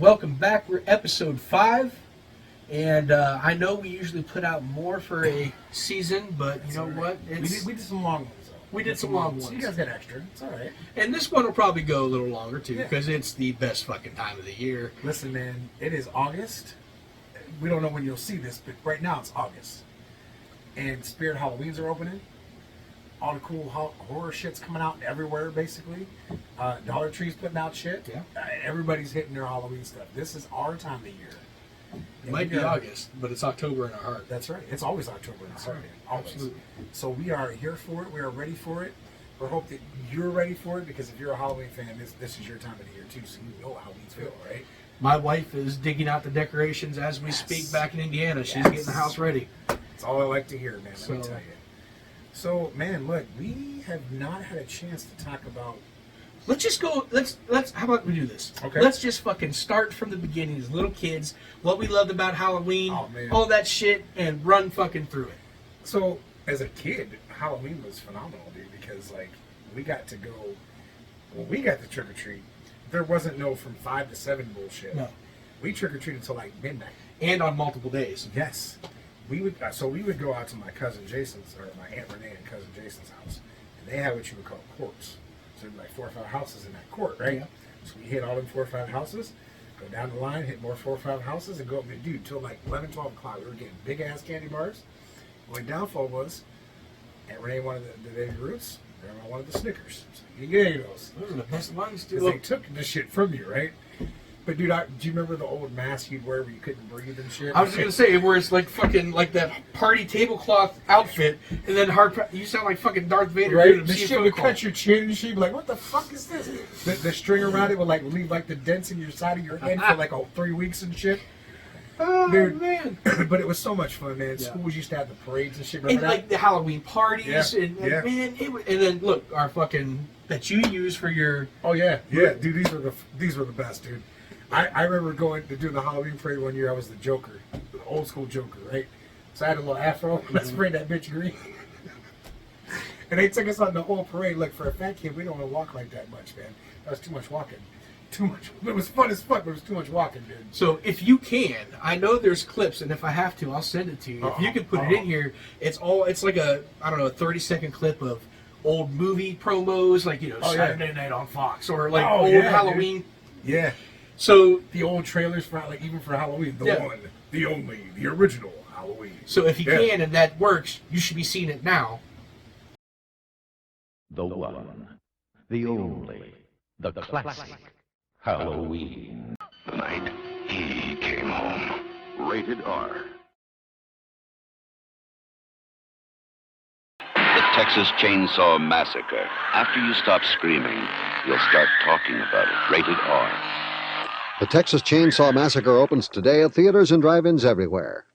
welcome back. We're episode 5, and I know we usually put out more for a season, but you know what? We did some long ones, though. We did some long ones. So you guys got extra. It's all right. And this one will probably go a little longer, too, because it's the best fucking time of the year. Listen, man, it is August. We don't know when you'll see this, but right now it's August. And Spirit Halloweens are opening. All the cool horror shit's coming out everywhere, basically. Dollar Tree's putting out shit. Yeah. Everybody's hitting their Halloween stuff. This is our time of year. It might be August, but it's October in our heart. That's right. It's always October in our heart. Always. Absolutely. So we are here for it. We are ready for it. We hope that you're ready for it, because if you're a Halloween fan, this is your time of the year, too, so you know how we feel, right? My wife is digging out the decorations as we speak back in Indiana. She's getting the house ready. That's all I like to hear, man. Let me tell you. So, man, look, we have not had a chance to talk about... Let's just go, let's, how about we do this? Okay. Let's just fucking start from the beginning as little kids, what we loved about Halloween, all that shit, and run fucking through it. So, as a kid, Halloween was phenomenal, dude, because, like, we got to go... When we got to trick-or-treat, there wasn't no from 5 to 7 bullshit. No. We trick-or-treated until, like, midnight. And on multiple days. Yes. We would go out to my cousin Jason's, or my Aunt Renee and cousin Jason's house, and they had what you would call courts. So there'd be like 4 or 5 houses in that court, right? Yeah. So we hit all them 4 or 5 houses, go down the line, hit more 4 or 5 houses, and go up and dude, till like 11, 12 o'clock. We were getting big ass candy bars. The only downfall was Aunt Renee wanted the Baby Roots, Grandma wanted the Snickers. So you didn't get any of those. Those are the best ones, dude. Because they took the shit from you, right? But dude, do you remember the old mask you'd wear where you couldn't breathe and shit? I was gonna say, where it's like fucking like that party tablecloth outfit, and then you sound like fucking Darth Vader. Right? The shit would cut your chin, and she'd be like, "What the fuck is this?" The string around it would like leave like the dents in your side of your head for like 3 weeks and shit. Oh, dude, man. But it was so much fun, man. Yeah. Schools used to have the parades and shit. And like the Halloween parties, yeah. and man, and then look, our fucking that you use for your. Oh yeah, dude. These were the best, dude. I remember going to do the Halloween parade one year. I was the Joker, the old school Joker, right? So I had a little afro. Let's sprayed that bitch green. And they took us on the whole parade. Look, for a fat kid, we don't want to walk like that much, man. That was too much walking. Too much. It was fun as fuck, but it was too much walking, dude. So if you can, I know there's clips, and if I have to, I'll send it to you. If you could put it in here, it's like a 30-second clip of old movie promos, like Saturday Night on Fox, or like old Halloween. Dude. Yeah. So the old trailers for like even for Halloween, the one, the only, the original Halloween. So if you can and that works, you should be seeing it now. The one, the only, the classic Halloween. The night he came home. Rated R. The Texas Chainsaw Massacre. After you stop screaming, you'll start talking about it. Rated R. The Texas Chainsaw Massacre opens today at theaters and drive-ins everywhere.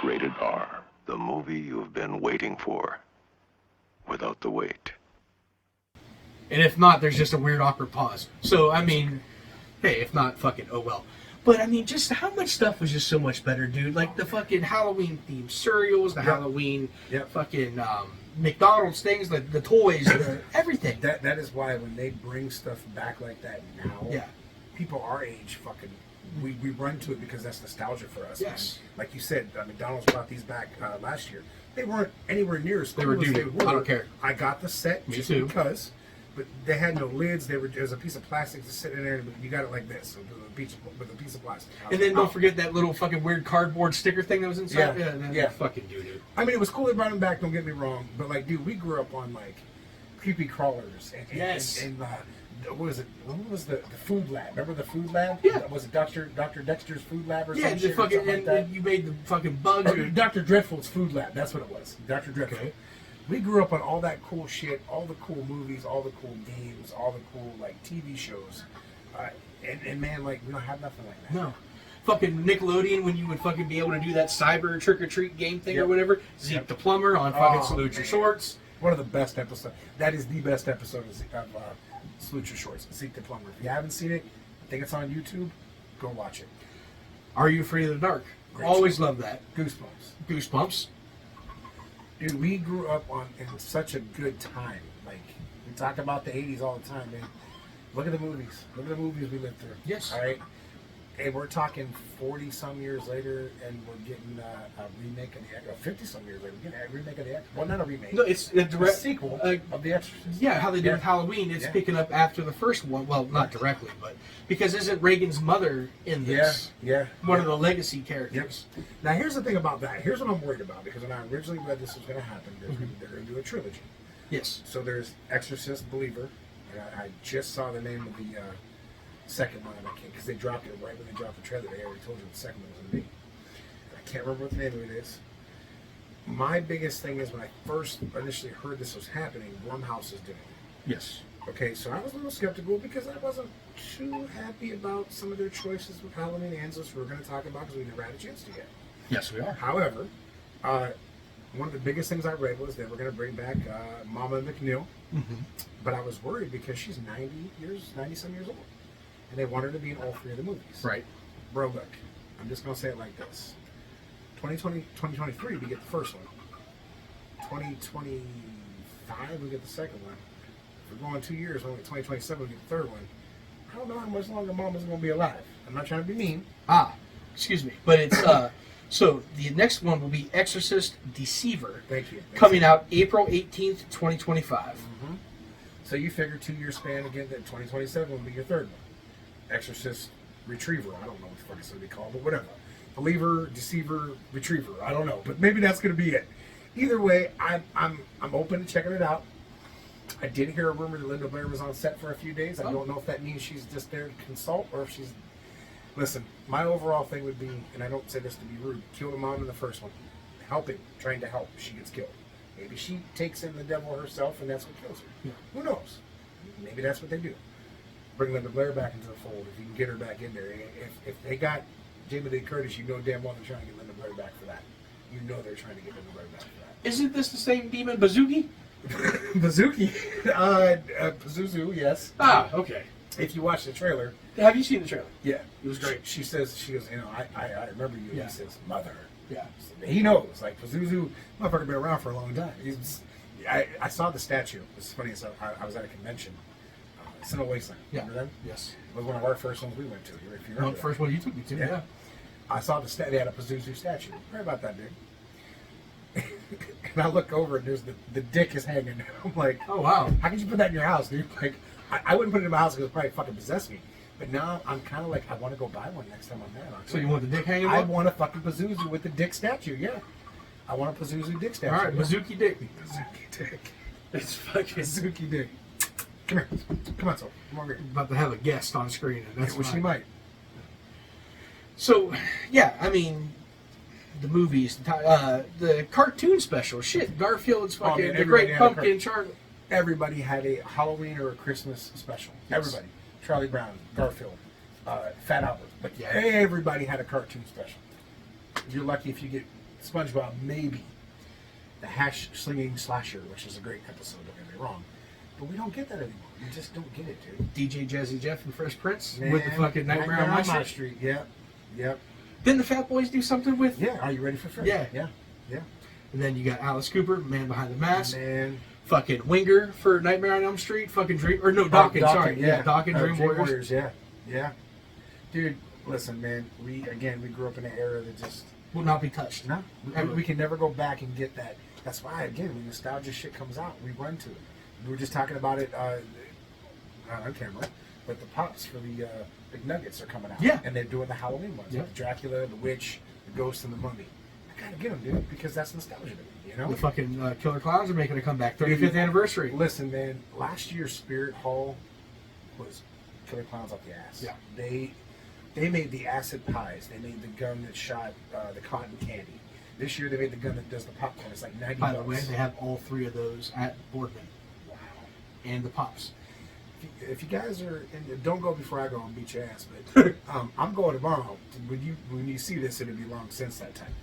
Rated R. The movie you've been waiting for. Without the wait. And if not, there's just a weird awkward pause. So, I mean, hey, if not, fucking oh well. But, I mean, just how much stuff was just so much better, dude. Like the fucking Halloween-themed cereals, the Halloween fucking McDonald's things, the toys, everything. That is why when they bring stuff back like that now, people our age fucking we run to it because that's nostalgia for us. Yes. Man. Like you said, McDonald's brought these back last year. They weren't anywhere near as cool as they were. I don't care. I got the set just because, but they had no lids. There was a piece of plastic to sit in there. You got it like this, with a piece of plastic. And then don't forget that little fucking weird cardboard sticker thing that was inside. Yeah. Fucking doo-doo. I mean, it was cool they brought them back. Don't get me wrong, but like, dude, we grew up on like creepy crawlers and what was it? What was the food lab? Remember the food lab? Yeah. Was it Dr. Dexter's food lab or something? Yeah, fucking, and you made the fucking bugs. Dr. Dreadful's food lab. That's what it was. Dr. Dreadful. Okay. We grew up on all that cool shit, all the cool movies, all the cool games, all the cool like TV shows, and man, like we don't have nothing like that. No. Fucking Nickelodeon, when you would fucking be able to do that cyber trick-or-treat game thing or whatever. Zeke the Plumber on fucking Salute Your Shorts. One of the best episodes. That is the best episode of Salute Your Shorts. Zeke the Plumber. If you haven't seen it, I think it's on YouTube. Go watch it. Are You Afraid of the Dark? Always love that. Goosebumps. Dude, we grew up in such a good time. Like, we talk about the 80s all the time, man. Look at the movies. Look at the movies we lived through. Yes. All right? And we're talking 40 some years later, and we're getting a remake of the 50 some years later, we're getting a remake of the Exorcist. Well, not a remake. No, it's a direct sequel of the Exorcist. Yeah, how they did with Halloween. It's picking up after the first one. Well, not directly, but because isn't Reagan's mother in this? Yeah. One of the legacy characters. Yep. Now, here's the thing about that. Here's what I'm worried about, because when I originally read this was going to happen, they're going to do a trilogy. Yes. So there's Exorcist Believer. And I just saw the name of the second one, and I can't, because they dropped it right when they dropped the trailer. They already told you what the second one was going to be. I can't remember what the name of it is. My biggest thing is when I first initially heard this was happening, Blumhouse is doing it. Yes. Okay, so I was a little skeptical because I wasn't too happy about some of their choices with Halloween Ends, which we're going to talk about because we never had a chance to get. Yes, we are. However, one of the biggest things I read was they were going to bring back Mama McNeil, but I was worried because she's 90-some years old, and they want her to be in all three of the movies. Right. Bro, look, I'm just going to say it like this. 2023, we get the first one. 2025, we get the second one. If we're going 2 years, only 2027, we get the third one. I don't know how much longer Mama's going to be alive. I'm not trying to be mean. Excuse me. But it's, so the next one will be Exorcist Deceiver. Thank you. Coming out April 18th, 2025. So you figure 2 year span again, that 2027 will be your third one. Exorcist Retriever. I don't know what the fuck it's going to be called, but whatever. Believer, Deceiver, Retriever. I don't know, but maybe that's going to be it. Either way, I'm open to checking it out. I did hear a rumor that Linda Blair was on set for a few days. I don't know if that means she's just there to consult or if she's... Listen, my overall thing would be, and I don't say this to be rude, kill the mom in the first one. Helping, trying to help. She gets killed. Maybe she takes in the devil herself and that's what kills her. Yeah. Who knows? Maybe that's what they do. Bring Linda Blair back into the fold if you can get her back in there. If they got Jamie Lee Curtis, you know damn well they're trying to get Linda Blair back for that. You know they're trying to get Linda Blair back for that. Isn't this the same demon Bazooki? Bazooki. Pazuzu, yes. Okay. If you watch the trailer. Have you seen the trailer? Yeah. It was great. She says, you know, I remember you. Yeah. He says, mother. Yeah. He knows. Like, Pazuzu, motherfucker been around for a long time. I saw the statue. It's funny. So I was at a convention. Cinema Wasteland. Yeah. Remember them? Yes. It was one of our first ones we went to. If you remember Well, the first one you took me to, yeah. I saw they had a Pazuzu statue. Right about that, dude. And I look over and there's the dick is hanging. I'm like, Oh, wow. how could you put that in your house, dude? Like, I wouldn't put it in my house because it would probably fucking possess me. But now I'm kind of like, I want to go buy one next time I'm there. So you want the dick hanging I up? want a fucking Pazuzu with the dick statue, yeah. I want a Pazuzu dick statue. All right, yeah. Bazooki Dick. Bazooki dick. It's fucking... Bazooki dick. Come here. Come on, Soul. Come over here. About to have a guest on screen, and that's Well, she fine. might. So, yeah, I mean, the movies, the cartoon special, shit, Garfield's fucking, man, the everybody Great had a Pumpkin, Charlie. Everybody had a Halloween or a Christmas special. Yes. Everybody. Charlie Brown, Garfield, Fat Albert. But Yeah. everybody had a cartoon special. You're lucky if you get SpongeBob, maybe. The Hash Slinging Slasher, which is a great episode, don't get me wrong. But we don't get that anymore. You just don't get it, dude. DJ Jazzy Jeff and Fresh Prince Man, with the fucking Nightmare on My Street. Yep. Yep. Didn't the Fat Boys do something with? Yeah. Are you ready for Fresh? Yeah. Yeah. Yeah. And then you got Alice Cooper, Man Behind the Mask. Man. Fucking Winger for Nightmare on Elm Street. Fucking Dream, or no, Dawkins. Sorry, yeah, Dawkins, Dream Warriors. Yeah. Yeah. Dude, listen, man. We grew up in an era that just Will not be touched. no. We can never go back and get that. That's why, again, when nostalgia shit comes out, we run to it. We were just talking about it not on camera, but the pops for the Big Nuggets are coming out. Yeah. And they're doing the Halloween ones. Yeah. Like Dracula, the Witch, the Ghost, and the Mummy. I gotta get them, dude, because that's nostalgia to me, you know? The fucking Killer Clowns are making a comeback. 35th anniversary. Listen, man, last year's Spirit Hall was Killer Clowns up the ass. Yeah. They made the acid pies. They made the gun that shot the cotton candy. This year they made the gun that does the popcorn. It's like $90. By the way, they have all three of those at Boardman. Wow. And the Pops. If you guys are, and don't go before I go and beat your ass, but I'm going tomorrow. When you see this, it'll be long since that time.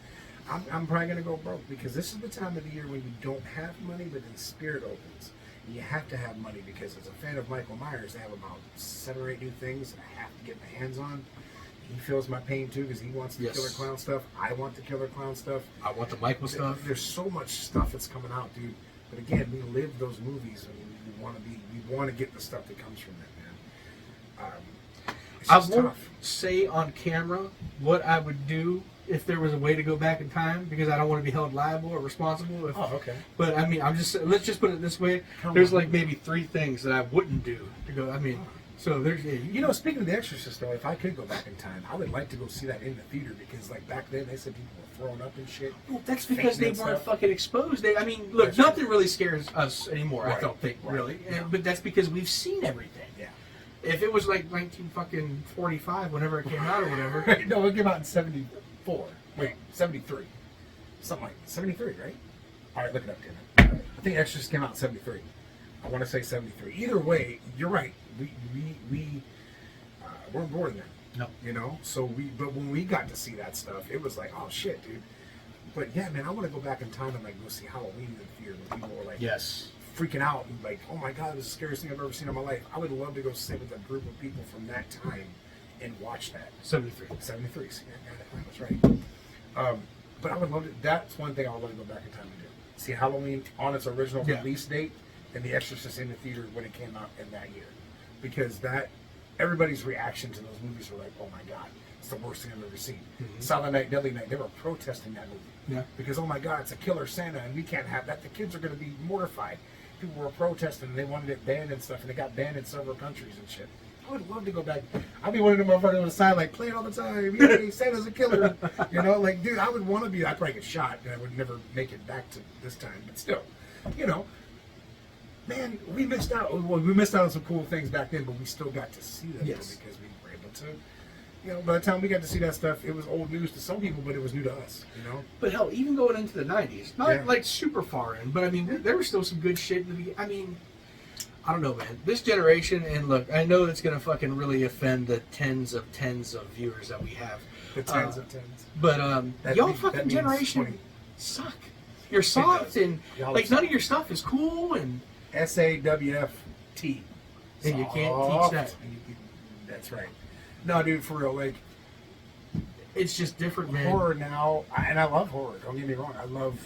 I'm probably gonna go broke because this is the time of the year when you don't have money, but then Spirit opens. And you have to have money because as a fan of Michael Myers, they have about 7 or 8 new things that I have to get my hands on. He feels my pain too because he wants the Yes. Killer Clown stuff. I want the Killer Clown stuff. I want the Michael stuff. There's so much stuff that's coming out, dude. But again, we live those movies, and we want to get the stuff that comes from that, man. I just won't tough. say on camera what I would do if there was a way to go back in time, because I don't want to be held liable or responsible. If, Oh, okay. But I mean, let's just put it this way. Come There's on. like maybe 3 things that I wouldn't do to go. I mean, so there's You know, speaking of The Exorcist, though, if I could go back in time, I would like to go see that in the theater because, like, back then they said people were throwing up and shit. Well, that's because they fainting and weren't stuff. fucking exposed. I mean, look, That's nothing really scares us anymore. I Right, don't think right, really, yeah. but that's because we've seen everything. Yeah. If it was like 1945, whenever it came out or whatever, No, it came out in 74. Wait, 73. Something like 73, right? All right, look it up, Tim. I think Exorcist came out in 73. I want to say 73. Either way, you're right. We weren't born then. no. You know, but when we got to see that stuff, it was like, oh shit, dude. But yeah, man, I want to go back in time and like go see Halloween in the theater when people were like Yes. freaking out and like, oh my god, it was the scariest thing I've ever seen in my life. I would love to go sit with a group of people from that time and watch that. 73. 73. See, I was right. But I would love to. That's one thing I would love to go back in time and do. See Halloween on its original Yeah. release date, and The Exorcist in the theater when it came out in that year, because everybody's reaction to those movies were like, "Oh my god, it's the worst thing I've ever seen." Silent Night, Deadly Night, they were protesting that movie. Yeah. Because oh my god, it's a killer Santa, and we can't have that. The kids are going to be mortified. People were protesting, and they wanted it banned and stuff, and it got banned in several countries and shit. I would love to go back. I'd be one of them motherfuckers on the side, like, play it all the time. Yay, Santa's a killer. You know, like, dude, I would want to be. I'd probably get shot, and I would never make it back to this time. But still, you know, man, we missed out. Well, we missed out on some cool things back then, but we still got to see them Yes. because we were able to. You know, by the time we got to see that stuff, it was old news to some people, but it was new to us. You know. But hell, even going into the 90s, not Yeah. like super far in, but I mean, there was still some good shit. I mean, I don't know, man. This generation, and look, I know it's going to fucking really offend the tens of viewers that we have. The tens of tens. But That y'all means- fucking that means generation 20. suck. You're soft, does. and Y'all like suck. none of your stuff is cool, and SAWFT. And you can't teach Soft. that. That's right. No, dude, for real. Like, it's just different, man. horror now, and I love horror. Don't get me wrong. I love,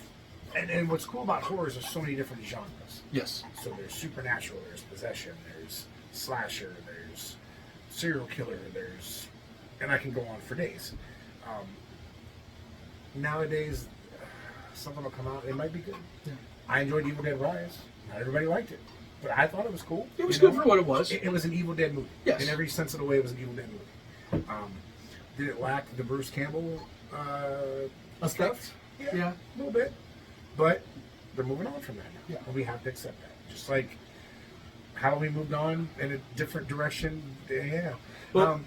and what's cool about horror is there's so many different genres. Yes. So there's supernatural, there's possession, there's slasher, there's serial killer, there's, and I can go on for days. Nowadays, something will come out. It might be good. Yeah. I enjoyed Evil Dead Rise. Not everybody liked it, but I thought it was cool. It was you good know? for what it was. It was an Evil Dead movie. Yes. In every sense of the way, it was an Evil Dead movie. Did it lack the Bruce Campbell Effect? stuff? Yeah. A little bit. But they're moving on from that now. Yeah. And we have to accept that. Just like Halloween moved on in a different direction. Yeah. Well,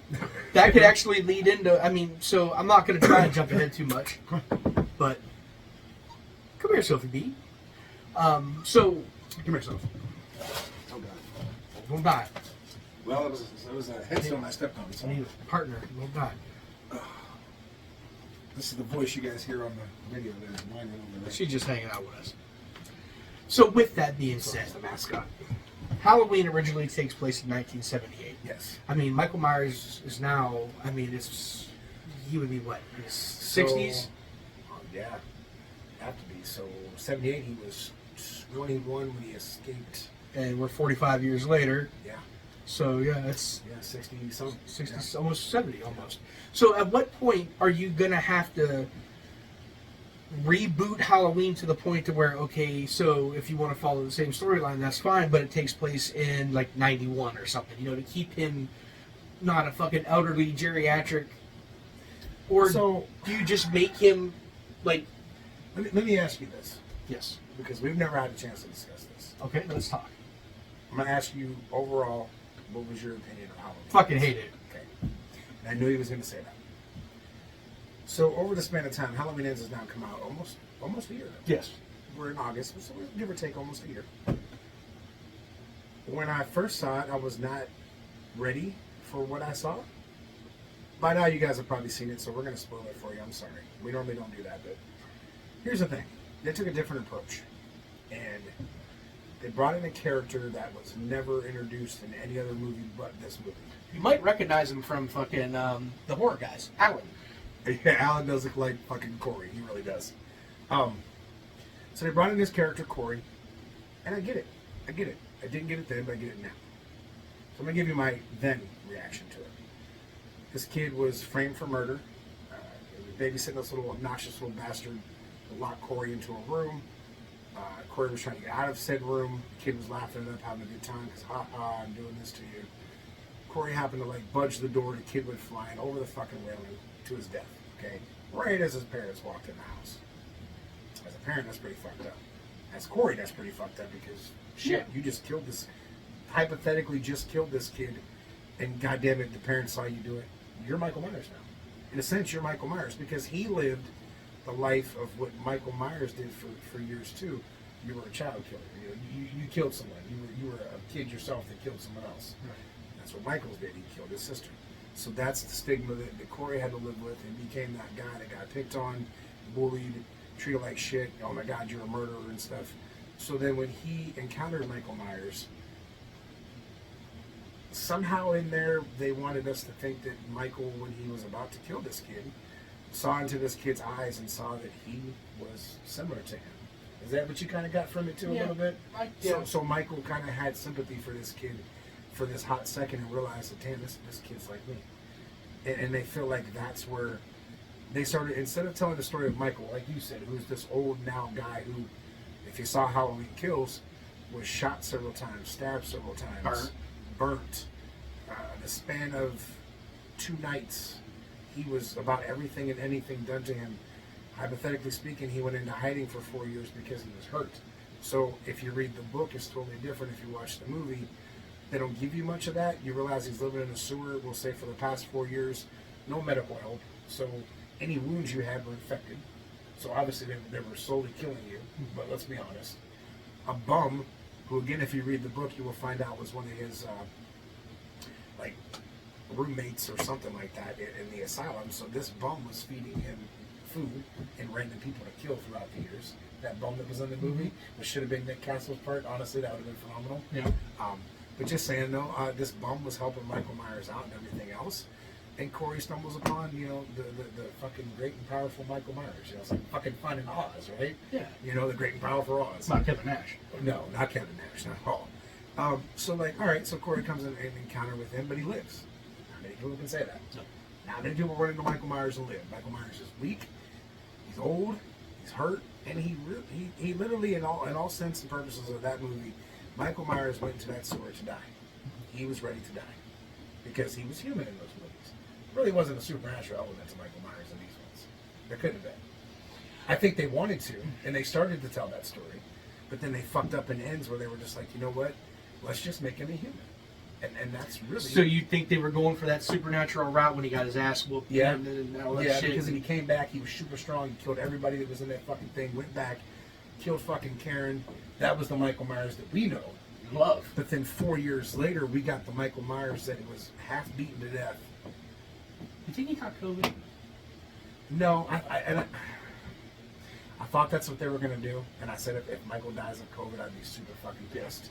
that could actually lead into, I mean, so I'm not going to try and jump ahead too much, but come here, Sophie B. So, Come here, Soph. Oh, God. we'll die. Well, it was a headstone I stepped on. I need a partner. We'll die. This is the voice you guys hear on the video. There's mine over there. She's just hanging out with us. So, with that being said, the mascot. Halloween originally takes place in 1978. Yes. I mean, Michael Myers is now, I mean, he would be what, in his 60s? So, yeah. Have to be. So, 78, he was 21 when he escaped. And we're 45 years later. Yeah. So, yeah, it's Yeah, 60 something. 60, Yeah. almost 70 almost. So at what point are you going to have to reboot Halloween to the point to where, okay, so if you want to follow the same storyline, that's fine, but it takes place in like 91 or something, you know, to keep him not a fucking elderly geriatric, or So- do you just make him like, Let me ask you this, yes, because we've never had a chance to discuss this. okay, let's talk. I'm going to ask you overall, what was your opinion of Halloween? Fucking hate it. Okay. And I knew he was going to say that. So over the span of time, Halloween Ends has now come out almost a year. Yes. We're in August, so we're give or take almost a year. When I first saw it, I was not ready for what I saw. By now, you guys have probably seen it, so we're going to spoil it for you. I'm sorry. We normally don't do that, but here's the thing. They took a different approach. And they brought in a character that was never introduced in any other movie but this movie. You might recognize him from fucking the horror guys, Alan. Yeah, Alan does look like fucking Corey. He really does. So they brought in this character, Corey, and I get it. I didn't get it then, but I get it now. So I'm going to give you my then reaction to it. This kid was framed for murder. Babysitting this little obnoxious little bastard, locked Corey into a room. Corey was trying to get out of said room. The kid was laughing it up, having a good time because, I'm doing this to you. Corey happened to like budge the door. The kid went flying over the fucking railing to his death. Okay, right as his parents walked in the house. As a parent, that's pretty fucked up. As Corey, that's pretty fucked up because shit, you just killed this. Hypothetically, just killed this kid, and goddamn it, the parents saw you do it. You're Michael Myers now. In a sense, you're Michael Myers because he lived the life of what Michael Myers did for years too. You were a child killer. You killed someone. You were a kid yourself that killed someone else. Right. That's what Michael did. He killed his sister. So that's the stigma that Corey had to live with, and became that guy that got picked on, bullied, treated like shit. Oh my God, you're a murderer and stuff. So then when he encountered Michael Myers, somehow in there they wanted us to think that Michael, when he was about to kill this kid, saw into this kid's eyes and saw that he was similar to him. Is that what you kind of got from it too, a little bit? So Michael kind of had sympathy for this kid for this hot second and realized that, damn, this kid's like me. And they feel like that's where they started, instead of telling the story of Michael, like you said, who's this old now guy who, if you saw Halloween Kills, was shot several times, stabbed several times, burnt. The span of 2 nights, he was about everything and anything done to him. Hypothetically speaking, he went into hiding for 4 years because he was hurt. So if you read the book, it's totally different. If you watch the movie, they don't give you much of that. You realize he's living in a sewer, we'll say, for the past 4 years. No medical help. So any wounds you had were infected. So obviously they were slowly killing you. But let's be honest. A bum, who again, if you read the book, you will find out was one of his like roommates or something like that in the asylum. So this bum was feeding him food and random people to kill throughout the years. That bum that was in the movie, which should have been Nick Castle's part, honestly, that would have been phenomenal. Yeah. But just saying, though, this bum was helping Michael Myers out and everything else. And Corey stumbles upon, the fucking great and powerful Michael Myers. It's like fucking finding Oz, right? Yeah. The great and powerful Oz. Not Kevin Nash. No, not Kevin Nash, not at all. So, all right, so Corey comes in and encounter with him, but he lives. Not many people can say that. No. Not many people run into Michael Myers and live. Michael Myers is weak, he's old, he's hurt, and he literally, in all sense and purposes of that movie, Michael Myers went into that sewer to die. He was ready to die because he was human in those movies. There really wasn't a supernatural element to Michael Myers in these ones. There couldn't have been. I think they wanted to, and they started to tell that story, but then they fucked up in ends where they were just like, you know what? Let's just make him a human. And that's really... So you think they were going for that supernatural route when he got his ass whooped? Yeah. And all that shit? Because when he came back, he was super strong. He killed everybody that was in that fucking thing, went back, killed fucking Karen. That was the Michael Myers that we know. Love. But then 4 years later, we got the Michael Myers that was half beaten to death. You think he got COVID? No, I thought that's what they were going to do. And I said if Michael dies of COVID, I'd be super fucking pissed.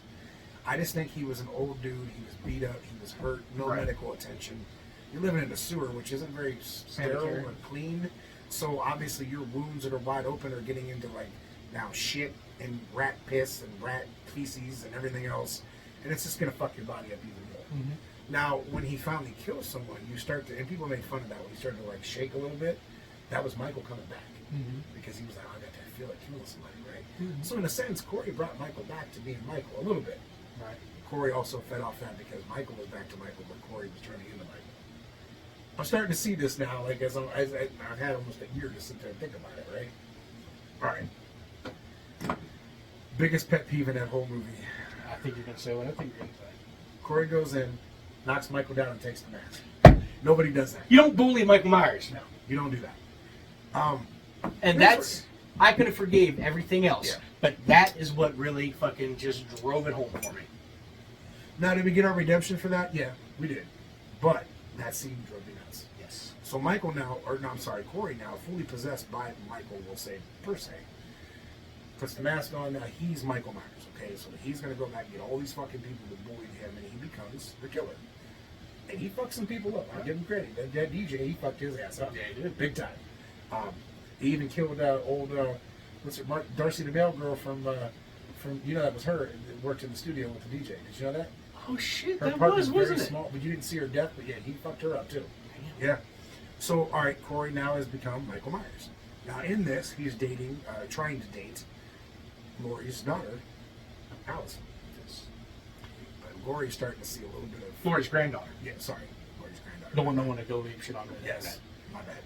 I just think he was an old dude. He was beat up. He was hurt. No medical attention. You're living in a sewer, which isn't very sterile or clean. So obviously your wounds that are wide open are getting into now shit and rat piss and rat feces and everything else. And it's just going to fuck your body up even more. Mm-hmm. Now, when he finally kills someone, you start to, and people made fun of that when he started to shake a little bit. That was Michael coming back. Mm-hmm. Because he was like, I got that feel like killing somebody, right? Mm-hmm. So in a sense, Corey brought Michael back to being Michael a little bit. Right. Corey also fed off that because Michael was back to Michael, but Corey was turning into Michael. I'm starting to see this now, as I've had almost a year to sit there and think about it, right? All right. Biggest pet peeve in that whole movie. I think you're going to say what I think you're going to say. Corey goes in, knocks Michael down, and takes the mask. Nobody does that. You don't bully Michael Myers. No, you don't do that. And that's... I could have forgave everything else, but that is what really fucking just drove it home for me. Now, did we get our redemption for that? Yeah, we did. But that scene drove me nuts. Yes. So Corey now, fully possessed by Michael, we'll say, per se, puts the mask on. Now he's Michael Myers, okay? So he's going to go back and get all these fucking people that bullied him, and he becomes the killer. And he fucked some people up. I'll give him credit. That DJ, he fucked his ass up. Yeah, he did. Big time. He even killed old, Darcy the Mail girl from that was her that worked in the studio with the DJ. Did you know that? Oh shit, Her that part was, very wasn't it? small, but you didn't see her death, but yeah, he fucked her up too. Damn, Yeah. So, all right, Corey now has become Michael Myers. Now, in this, he's dating, trying to date Laurie's daughter, Allison. But Laurie's starting to see a little bit of... Laurie's granddaughter. Yeah, sorry. Laurie's granddaughter. Don't want to go leave shit on the internet. Yes, my bad.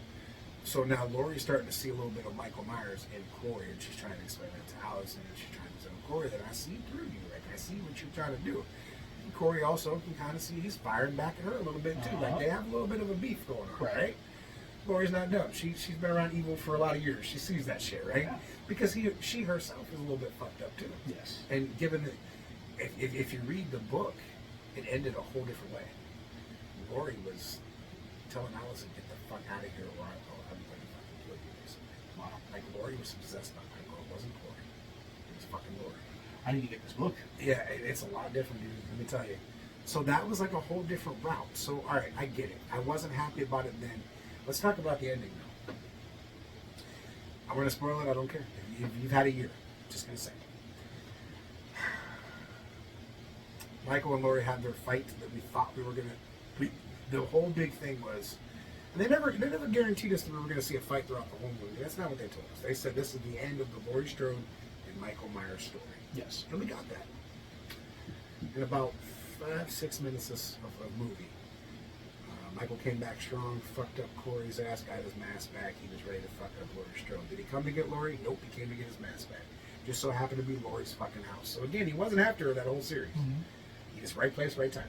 So now Laurie's starting to see a little bit of Michael Myers in Corey, and she's trying to explain that to Allison, and she's trying to tell Corey that I see through you, like I see what you're trying to do. And Corey also can kind of see he's firing back at her a little bit too, like they have a little bit of a beef going on, right? Laurie's not dumb. She's been around evil for a lot of years. She sees that shit, right? Yeah. Because she herself is a little bit fucked up too. Yes. And given that, if you read the book, it ended a whole different way. Laurie was telling Allison, "Get the fuck out of here, or I'm going to fucking kill you." Basically. Wow. Like Laurie was possessed by Michael. It wasn't Corey. It was fucking Laurie. I need to get this book. Yeah, it's a lot different, dude. Let me tell you. So that was like a whole different route. So all right, I get it. I wasn't happy about it then. Let's talk about the ending now. I'm going to spoil it. I don't care. If you've had a year, just going to say. Michael and Laurie had their fight that we thought we were going to. The whole big thing was, and they never guaranteed us that we were going to see a fight throughout the whole movie. That's not what they told us. They said this is the end of the Laurie Strode and Michael Myers story. Yes. And we got that. In about 5-6 minutes of movie, Michael came back strong, fucked up Corey's ass, got his mask back. He was ready to fuck up Laurie Strode. Did he come to get Laurie? Nope, he came to get his mask back. Just so happened to be Laurie's fucking house. So again, he wasn't after her that whole series. Mm-hmm. He just right place, right time.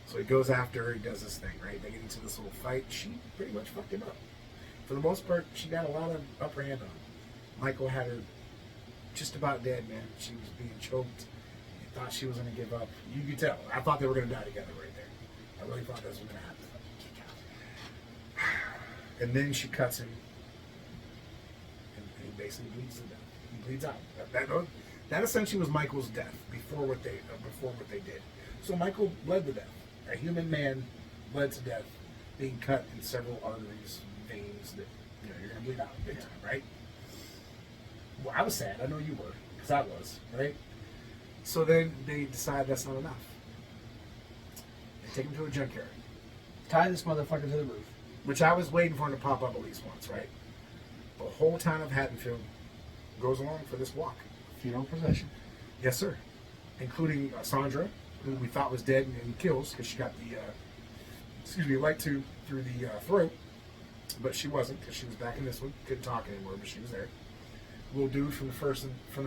So he goes after her, he does this thing, right? They get into this little fight. She pretty much fucked him up. For the most part, she got a lot of upper hand on him. Michael had her just about dead, man. She was being choked. He thought she was going to give up. You could tell. I thought they were going to die together right there. I really thought that was going to happen. And then she cuts him, and he basically bleeds to death. He bleeds out. That essentially was Michael's death before what they did. So Michael bled to death. A human man bled to death, being cut in several arteries, veins that you're gonna bleed out big time, right? Well, I was sad. I know you were, because I was, right? So then they decide that's not enough. They take him to a junkyard. Tie this motherfucker to the roof. Which I was waiting for him to pop up at least once, right? The whole town of Haddonfield goes along for this walk. Funeral procession. Yes, sir. Including Sandra, who we thought was dead and kills because she got the, light tube through the throat. But she wasn't because she was back in this one. Couldn't talk anymore, but she was there. Little dude from the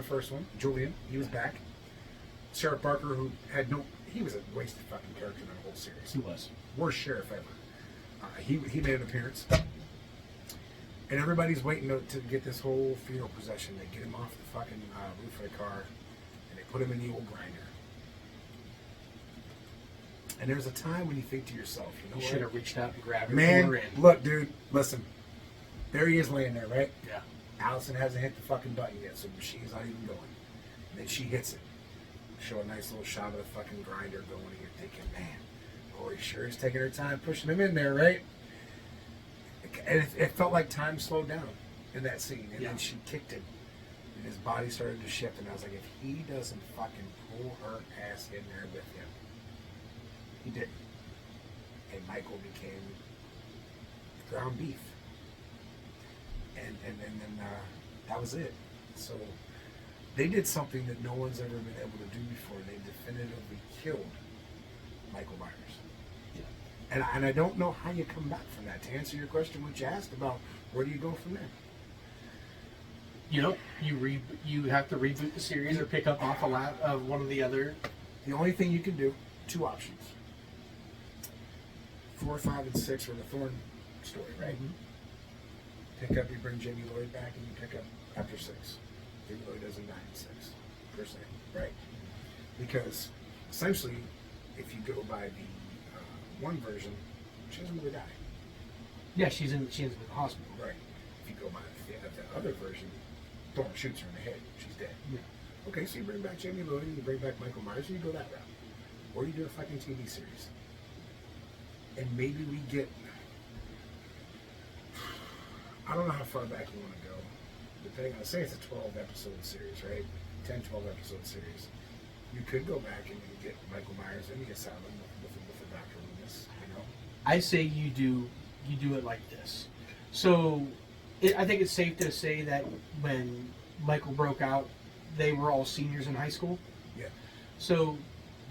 first one, Julian, he was back. Sheriff Barker, who had he was a wasted fucking character in the whole series. He was. Worst sheriff ever. He made an appearance. And everybody's waiting to get this whole funeral procession. They get him off the fucking roof of the car, and they put him in the old grinder. And there's a time when you think to yourself, you should have reached out and grabbed her. Man, look, dude, listen. There he is laying there, right? Yeah. Allison hasn't hit the fucking button yet, so the machine's not even going. And then she hits it. Show a nice little shot of the fucking grinder going, and you're thinking, man, Laurie sure is taking her time pushing him in there, right? And it felt like time slowed down in that scene. And then she kicked him, and his body started to shift. And I was like, if he doesn't fucking pull her ass in there with him, he didn't. And Michael became ground beef. And then that was it. So they did something that no one's ever been able to do before. They definitively killed Michael Myers. Yeah. And I don't know how you come back from that. To answer your question, what you asked about, where do you go from there? You have to reboot the series or pick up off a lot of one of the other. The only thing you can do, 2 options. 4, 5, and 6 are the Thorn story, right? Mm-hmm. Pick up, you bring Jamie Lloyd back, and you pick up after 6. Jamie Lloyd doesn't die in 6, per se, right? Because essentially, if you go by the one version, she doesn't really die. Yeah, she's in the hospital. Right. If you go by the other version, Thorn shoots her in the head. She's dead. Yeah. Okay, so you bring back Jamie Lloyd, and you bring back Michael Myers, and you go that route. Or you do a fucking TV series. And maybe we get... I don't know how far back you want to go. Depending on, say it's a 12-episode series, right? 10, 12-episode series. You could go back and get Michael Myers in the asylum with Dr. Loomis, you know? I say you do you do it like this. So I think it's safe to say that when Michael broke out, they were all seniors in high school. Yeah. So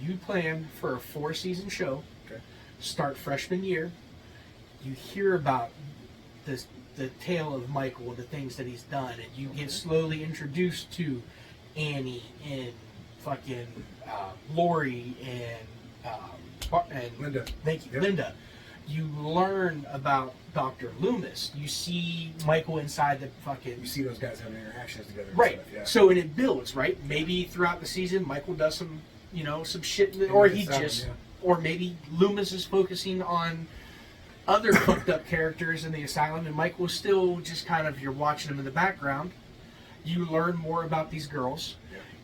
you plan for a 4-season show. Okay. Start freshman year. You hear about the tale of Michael, the things that he's done, and you get slowly introduced to Annie and fucking Lori and Linda. Thank you, Yep. Linda. You learn about Dr. Loomis. You see Michael inside the fucking. You see those guys having interactions together. And Right. Stuff, yeah. So and it builds, right? Maybe throughout the season, Michael does some, some shit, or he just, or maybe Loomis is focusing on other fucked up characters in the asylum, and Michael's still just kind of, you're watching him in the background. You learn more about these girls,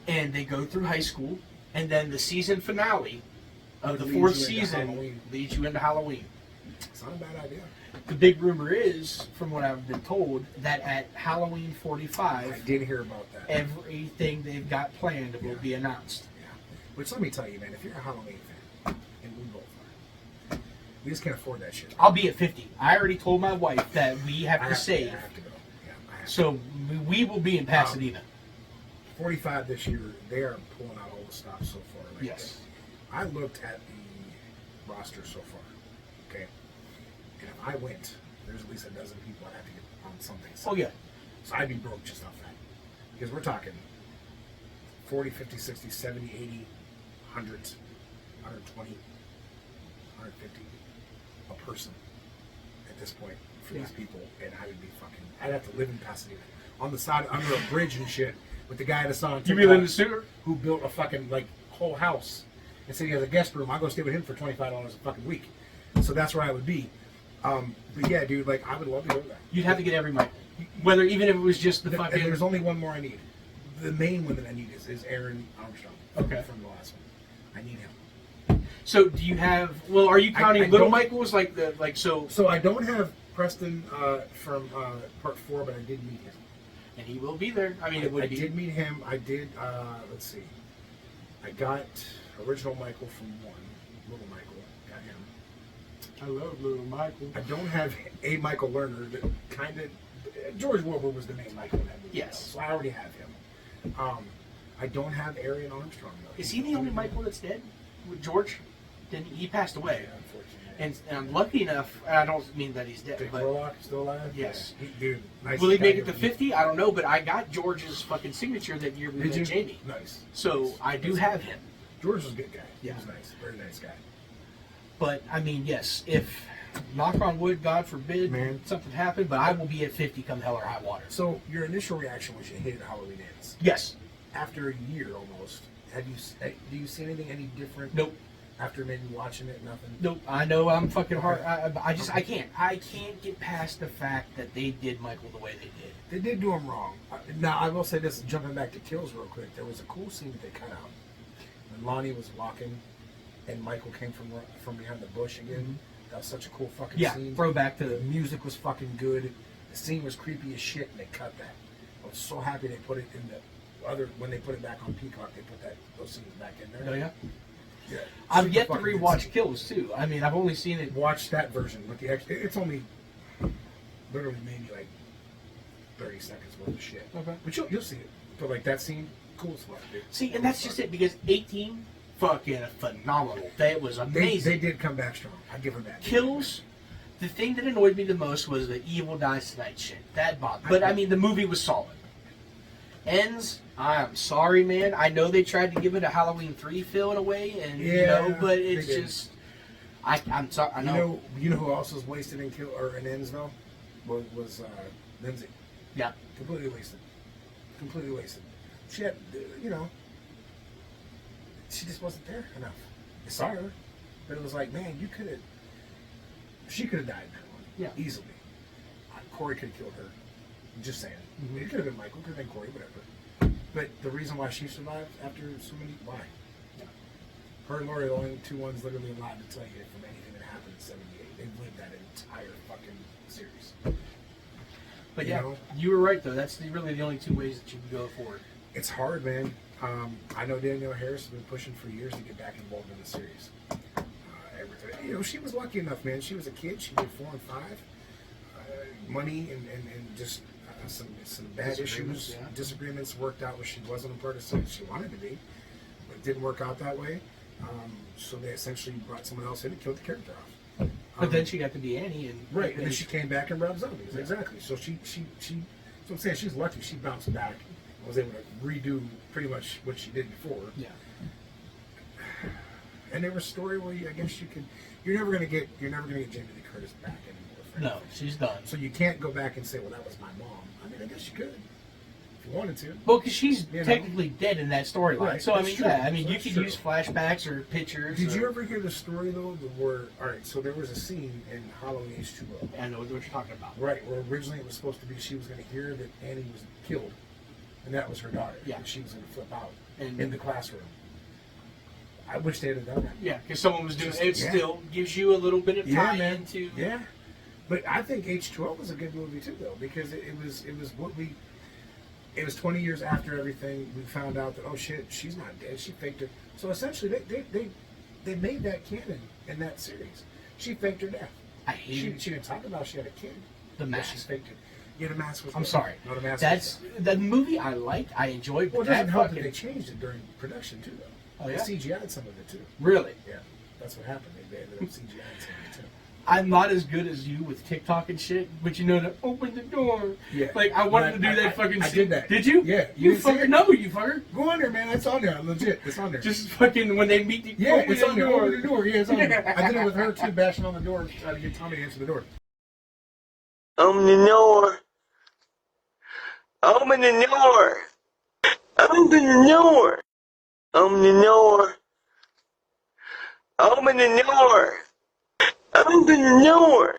and they go through high school, and then the season finale of the 4th season leads you into Halloween. It's not a bad idea. The big rumor is, from what I've been told, that at Halloween 45, I did hear about that. everything they've got planned will be announced. Yeah. Which, let me tell you, man, if you're a Halloween fan, and we both are, we just can't afford that shit. I'll be at 50. I already told my wife that we have to save. I have to go. Yeah, I have So we will be in Pasadena. 45 this year, they are pulling out all the stops so far. Like Yes. I looked at the roster so far, okay? And if I went, there's at least a dozen people I'd have to get on something. Oh, yeah. So I'd be broke just off that. Because we're talking 40, 50, 60, 70, 80, 100, 120, 150 a person at this point for these people. And I would be fucking, I'd have to live in Pasadena. On the side, under a bridge and shit, with the guy that's on You TikTok be in the sewer? who built a fucking, like, whole house and said he has a guest room. I'll go stay with him for $25 a fucking week. So that's where I would be. But yeah, dude, like, I would love to go there. You'd have to get every Michael. Whether, even if it was just the And fucking. there's only one more I need. The main one that I need is Aaron Armstrong. Okay. From the last one. I need him. So do you have, well, are you counting I Little don't- Michael's so So I don't have Preston from part 4, but I did meet him. and he will be there. I mean, it would I be. did meet him. I did, let's see. I got original Michael from 1. Little Michael. Got him. I love Little Michael. I don't have a Michael Lerner that kind of... George Wilbur was the main Michael in that movie. Yes. So I already have him. I don't have Aaron Armstrong, though. Is he the only Michael that's dead? With George? Didn't he passed away? Yeah, unfortunately. And I'm lucky enough, and I don't mean that he's dead, Dick but Warlock still alive? Yes. Yeah. Dude, nice. will he guy make it to to 50? I don't know, but I got George's fucking signature that year we Did met you? Jamie. Nice. So I do have him. George was a good guy. Yeah. He was nice. Very nice guy. But I mean, yes, if knock on wood, God forbid, Man. something happened, but I will be at 50 come hell or high water. So your initial reaction was you hated Halloween Ends. Yes. After a year almost, do you see anything any different? Nope. After maybe watching it, nothing. Nope. I know I'm fucking hard. I can't get past the fact that they did Michael the way they did. They did do him wrong. Now I will say this, jumping back to kills real quick. There was a cool scene that they cut out when Lonnie was walking, and Michael came from behind the bush again. Mm-hmm. That was such a cool fucking Yeah. scene. Throwback to The the. music was fucking good. The scene was creepy as shit, and they cut that. I was so happy they put it in the other. When they put it back on Peacock, they put those scenes back in there. Oh yeah. Yeah. I've Super yet to fucking good rewatch scene. Kills too. I mean, I've only seen it. Watch that version with the extra. It's only literally maybe like 30 seconds worth of shit. Okay. But you'll see it. But like that scene, cool as fuck, dude. See, and that's just it because 18, fucking phenomenal. That was amazing. They did come back strong. I give them that. Kills. The thing that annoyed me the most was the evil dies tonight shit. That bothered. But I mean, the movie was solid. Ends. I'm sorry, man. I know they tried to give it a Halloween 3 feel in a way, and but they it's did. just. I'm sorry. I know. You know who else was wasted in Ends though? Was Lindsay. Yeah. Completely wasted. Completely wasted. She had, she just wasn't there enough. I saw her, but it was like, man, she could have died in that one. Yeah. Easily. Corey could have killed her. I'm just saying. Mm-hmm. It could have been Michael, could have been Corey, whatever. But the reason why she survived after so many, why? Yeah. Her and Lori are the only two ones literally allowed to tell you from anything that happened in 78. They've lived that entire fucking series. But You yeah, know? you were right though. That's really the only two ways that you can go forward. It's hard, man. I know Danielle Harris has been pushing for years to get back involved in the series. You know, she was lucky enough, man. She was a kid. She did 4 and 5. Money and just some bad issues, disagreements worked out where she wasn't a part of something she wanted to be, but it didn't work out that way. So they essentially brought someone else in and killed the character off. But then she got to be Annie, and and then she came back and brought zombies. Yeah. Exactly. So she. So I'm saying she's lucky. She bounced back and was able to redo pretty much what she did before. Yeah. And there was a story where I guess you could. You're never gonna get Jamie Lee Curtis back anymore. No, she's done. So you can't go back and say, well, that was my mom. I mean, I guess you could if you wanted to. Well, because she's technically dead in that storyline. Right. So I mean, true. yeah, I mean, So you could use flashbacks or pictures. Did you ever hear the story though, where all right? So there was a scene in Halloween H2O. I know what you're talking about. Right, where originally it was supposed to be she was going to hear that Annie was killed, and that was her daughter. Yeah. And she was going to flip out And in the classroom. I wish they had done that. Yeah, because someone was doing it. Yeah. Still gives you a little bit of tie into. Yeah, but I think H2O was a good movie too, though, because it was what we. It was 20 years after everything. We found out that oh shit, she's not dead. She faked it. So essentially, they made that canon in that series. She faked her death. I hate She didn't talk about she had a kid. The But she Mask. faked it. Yeah, the mask was. I'm good. sorry. No, the mask. That's the movie I liked. I enjoyed. Well, But it doesn't that help fucking that they changed it during production too, though. Oh, They yeah? CGI'd some of it too. really. Yeah, that's what happened. They ended up CGI'd some of it too. I'm not as good as you with TikTok and shit, but you know to open the door. Yeah. Like I wanted to do I- that I- fucking. I shit. did that. Did you? Yeah. You didn't see fucker it? no, you fucker. Go on there, man. It's on there. Legit. It's on there. Just fucking when they meet the. yeah, open it's the on there. door. Open the door. Yeah, it's on there. I did it with her too, bashing on the door, trying to get Tommy to answer the door. Open the door. Open the door. Open the door. Open the door. Open the door. Open the door.